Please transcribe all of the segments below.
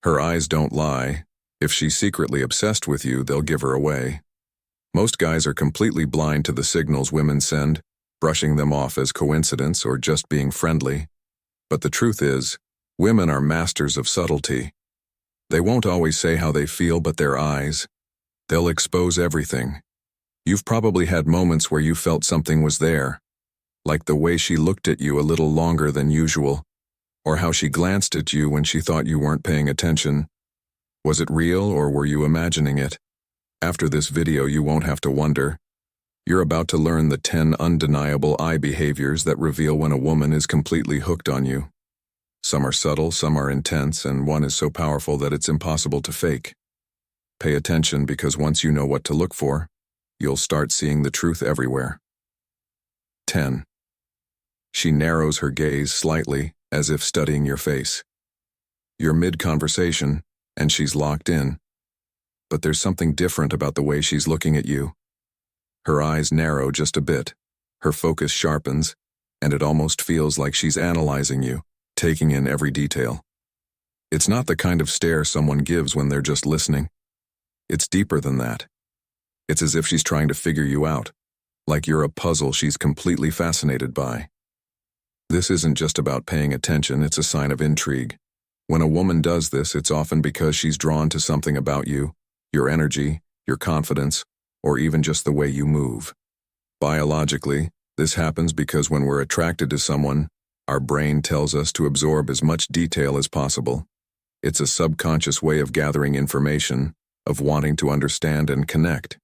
Her eyes don't lie. If she's secretly obsessed with you, they'll give her away. Most guys are completely blind to the signals women send, brushing them off as coincidence or just being friendly. But the truth is, women are masters of subtlety. They won't always say how they feel, but their eyes, they'll expose everything. You've probably had moments where you felt something was there, like the way she looked at you a little longer than usual, or how she glanced at you when she thought you weren't paying attention. Was it real or were you imagining it? After this video, you won't have to wonder. You're about to learn the 10 undeniable eye behaviors that reveal when a woman is completely hooked on you. Some are subtle, some are intense, and one is so powerful that it's impossible to fake. Pay attention, because once you know what to look for, you'll start seeing the truth everywhere. 10. She narrows her gaze slightly, as if studying your face. You're mid-conversation, and she's locked in. But there's something different about the way she's looking at you. Her eyes narrow just a bit, her focus sharpens, and it almost feels like she's analyzing you, taking in every detail. It's not the kind of stare someone gives when they're just listening. It's deeper than that. It's as if she's trying to figure you out, like you're a puzzle she's completely fascinated by. This isn't just about paying attention, it's a sign of intrigue. When a woman does this, it's often because she's drawn to something about you, your energy, your confidence, or even just the way you move. Biologically, this happens because when we're attracted to someone, our brain tells us to absorb as much detail as possible. It's a subconscious way of gathering information, of wanting to understand and connect.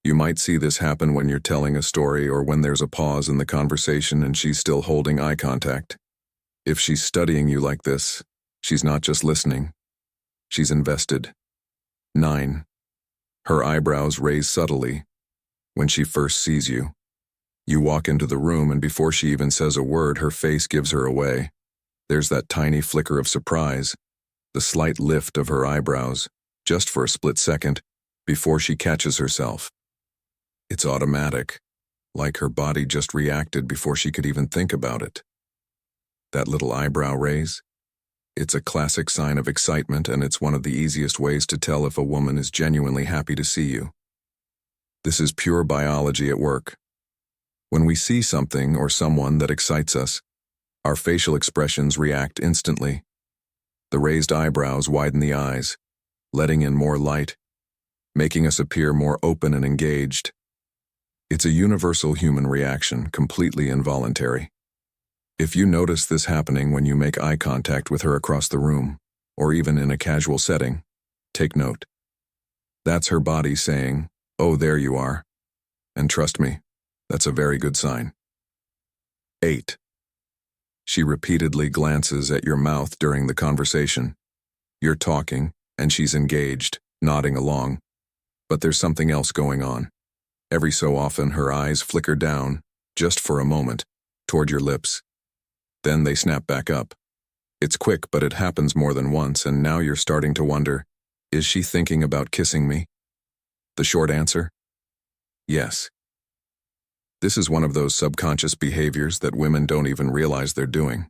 You might see this happen when you're telling a story or when there's a pause in the conversation and she's still holding eye contact. If she's studying you like this, she's not just listening. She's invested. 9. Her eyebrows raise subtly. When she first sees you, you walk into the room and before she even says a word, her face gives her away. There's that tiny flicker of surprise, the slight lift of her eyebrows, just for a split second, before she catches herself. It's automatic, like her body just reacted before she could even think about it. That little eyebrow raise? It's a classic sign of excitement, and it's one of the easiest ways to tell if a woman is genuinely happy to see you. This is pure biology at work. When we see something or someone that excites us, our facial expressions react instantly. The raised eyebrows widen the eyes, letting in more light, making us appear more open and engaged. It's a universal human reaction, completely involuntary. If you notice this happening when you make eye contact with her across the room, or even in a casual setting, take note. That's her body saying, "Oh, there you are." And trust me, that's a very good sign. 8. She repeatedly glances at your mouth during the conversation. You're talking, and she's engaged, nodding along. But there's something else going on. Every so often, her eyes flicker down, just for a moment, toward your lips. Then they snap back up. It's quick, but it happens more than once, and now you're starting to wonder, is she thinking about kissing me? The short answer? Yes. This is one of those subconscious behaviors that women don't even realize they're doing.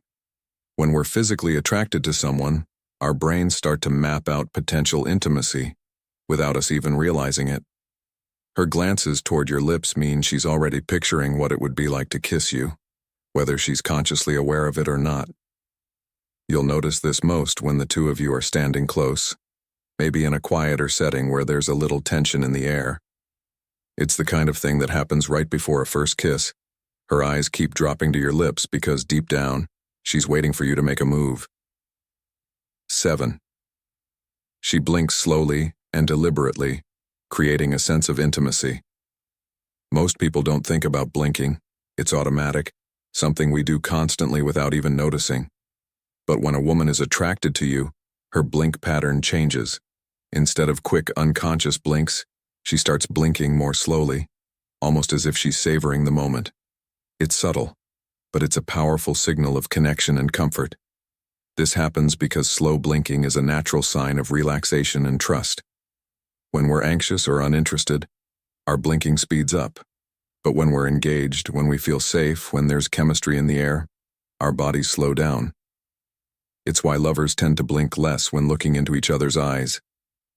When we're physically attracted to someone, our brains start to map out potential intimacy, without us even realizing it. Her glances toward your lips mean she's already picturing what it would be like to kiss you, whether she's consciously aware of it or not. You'll notice this most when the two of you are standing close, maybe in a quieter setting where there's a little tension in the air. It's the kind of thing that happens right before a first kiss. Her eyes keep dropping to your lips because deep down, she's waiting for you to make a move. 7. She blinks slowly and deliberately, creating a sense of intimacy. Most people don't think about blinking. It's automatic, something we do constantly without even noticing. But when a woman is attracted to you, her blink pattern changes. Instead of quick, unconscious blinks, she starts blinking more slowly, almost as if she's savoring the moment. It's subtle, but it's a powerful signal of connection and comfort. This happens because slow blinking is a natural sign of relaxation and trust. When we're anxious or uninterested, our blinking speeds up. But when we're engaged, when we feel safe, when there's chemistry in the air, our bodies slow down. It's why lovers tend to blink less when looking into each other's eyes.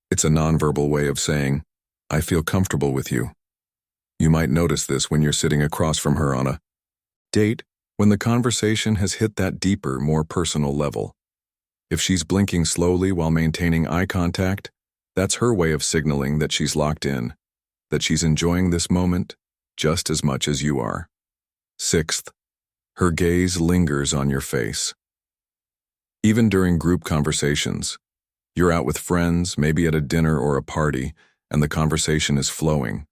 It's a nonverbal way of saying, "I feel comfortable with you." You might notice this when you're sitting across from her on a date, when the conversation has hit that deeper, more personal level. If she's blinking slowly while maintaining eye contact, that's her way of signaling that she's locked in, that she's enjoying this moment just as much as you are. Sixth, her gaze lingers on your face. Even during group conversations, you're out with friends, maybe at a dinner or a party, and the conversation is flowing.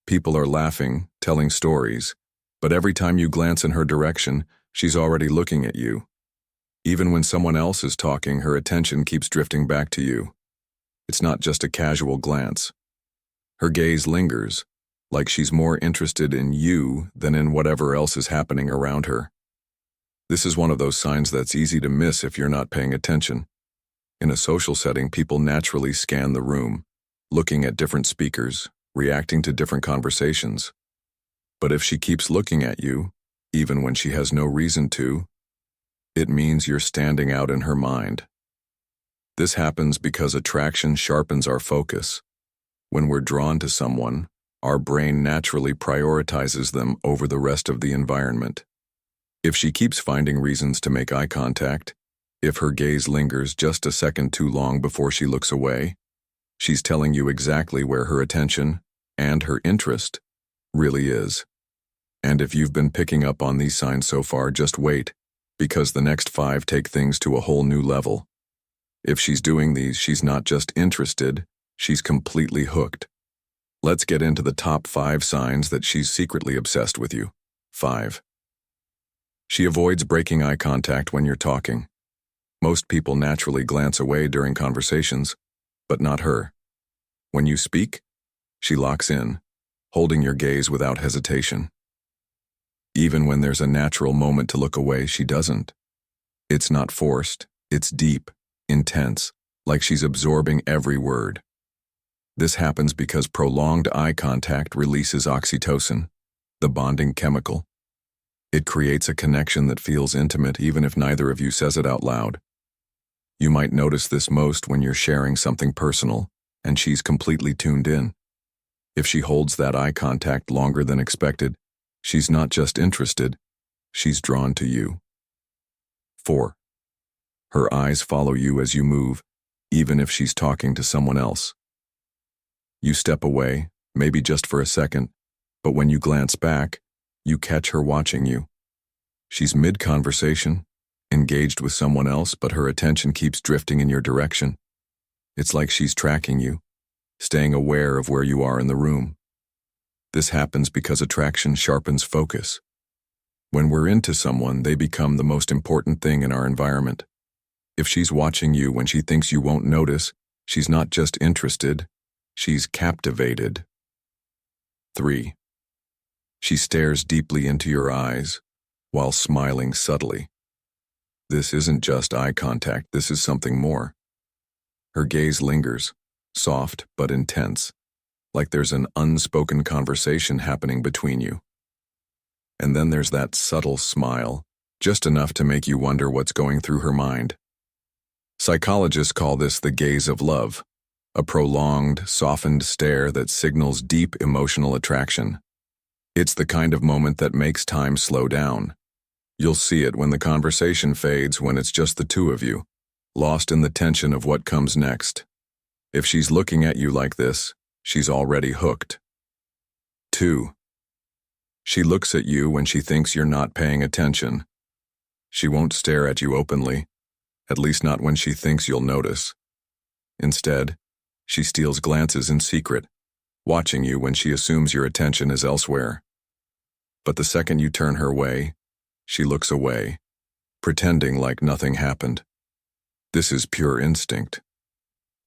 People are laughing, telling stories, but every time you glance in her direction, she's already looking at you. Even when someone else is talking, her attention keeps drifting back to you. It's not just a casual glance. Her gaze lingers, like she's more interested in you than in whatever else is happening around her. This is one of those signs that's easy to miss if you're not paying attention. In a social setting, people naturally scan the room, looking at different speakers, reacting to different conversations. But if she keeps looking at you, even when she has no reason to, it means you're standing out in her mind. This happens because attraction sharpens our focus. When we're drawn to someone, our brain naturally prioritizes them over the rest of the environment. If she keeps finding reasons to make eye contact, if her gaze lingers just a second too long before she looks away, she's telling you exactly where her attention and her interest really is. And if you've been picking up on these signs so far, just wait, because the next 5 take things to a whole new level. If she's doing these, she's not just interested, she's completely hooked. Let's get into the top 5 signs that she's secretly obsessed with you. 5. She avoids breaking eye contact when you're talking. Most people naturally glance away during conversations, but not her. When you speak, she locks in, holding your gaze without hesitation. Even when there's a natural moment to look away, she doesn't. It's not forced, it's deep, intense, like she's absorbing every word. This happens because prolonged eye contact releases oxytocin, the bonding chemical. It creates a connection that feels intimate even if neither of you says it out loud. You might notice this most when you're sharing something personal and she's completely tuned in. If she holds that eye contact longer than expected, she's not just interested, she's drawn to you. 4. Her eyes follow you as you move, even if she's talking to someone else. You step away, maybe just for a second, but when you glance back, you catch her watching you. She's mid-conversation, engaged with someone else, but her attention keeps drifting in your direction. It's like she's tracking you, staying aware of where you are in the room. This happens because attraction sharpens focus. When we're into someone, they become the most important thing in our environment. If she's watching you when she thinks you won't notice, she's not just interested, she's captivated. 3. She stares deeply into your eyes while smiling subtly. This isn't just eye contact, this is something more. Her gaze lingers, soft but intense, like there's an unspoken conversation happening between you. And then there's that subtle smile, just enough to make you wonder what's going through her mind. Psychologists call this the gaze of love, a prolonged, softened stare that signals deep emotional attraction. It's the kind of moment that makes time slow down. You'll see it when the conversation fades, when it's just the two of you, lost in the tension of what comes next. If she's looking at you like this, she's already hooked. 2. She looks at you when she thinks you're not paying attention. She won't stare at you openly, at least not when she thinks you'll notice. Instead, she steals glances in secret, watching you when she assumes your attention is elsewhere. But the second you turn her way, she looks away, pretending like nothing happened. This is pure instinct.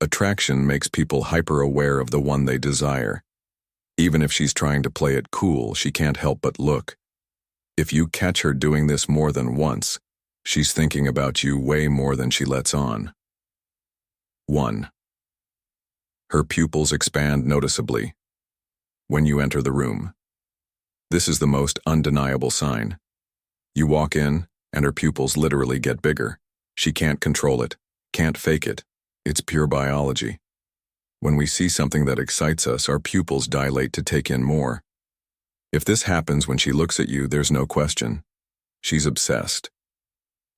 Attraction makes people hyper-aware of the one they desire. Even if she's trying to play it cool, she can't help but look. If you catch her doing this more than once, she's thinking about you way more than she lets on. 1. Her pupils expand noticeably when you enter the room. This is the most undeniable sign. You walk in, and her pupils literally get bigger. She can't control it, can't fake it. It's pure biology. When we see something that excites us, our pupils dilate to take in more. If this happens when she looks at you, there's no question. She's obsessed.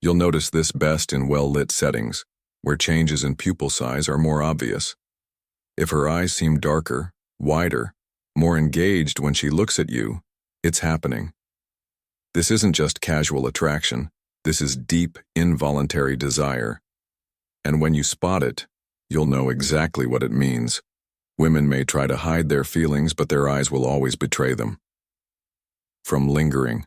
You'll notice this best in well-lit settings, where changes in pupil size are more obvious. If her eyes seem darker, wider, more engaged when she looks at you, it's happening. This isn't just casual attraction, this is deep, involuntary desire. And when you spot it, you'll know exactly what it means. Women may try to hide their feelings, but their eyes will always betray them. From lingering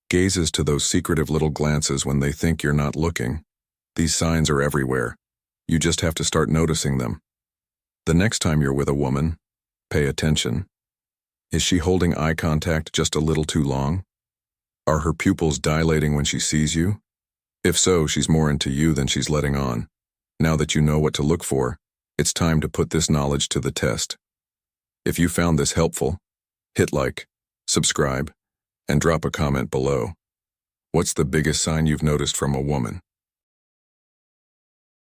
gazes to those secretive little glances when they think you're not looking, these signs are everywhere. You just have to start noticing them. The next time you're with a woman, pay attention. Is she holding eye contact just a little too long? Are her pupils dilating when she sees you? If so, she's more into you than she's letting on. Now that you know what to look for, it's time to put this knowledge to the test. If you found this helpful, hit like, subscribe, and drop a comment below. What's the biggest sign you've noticed from a woman?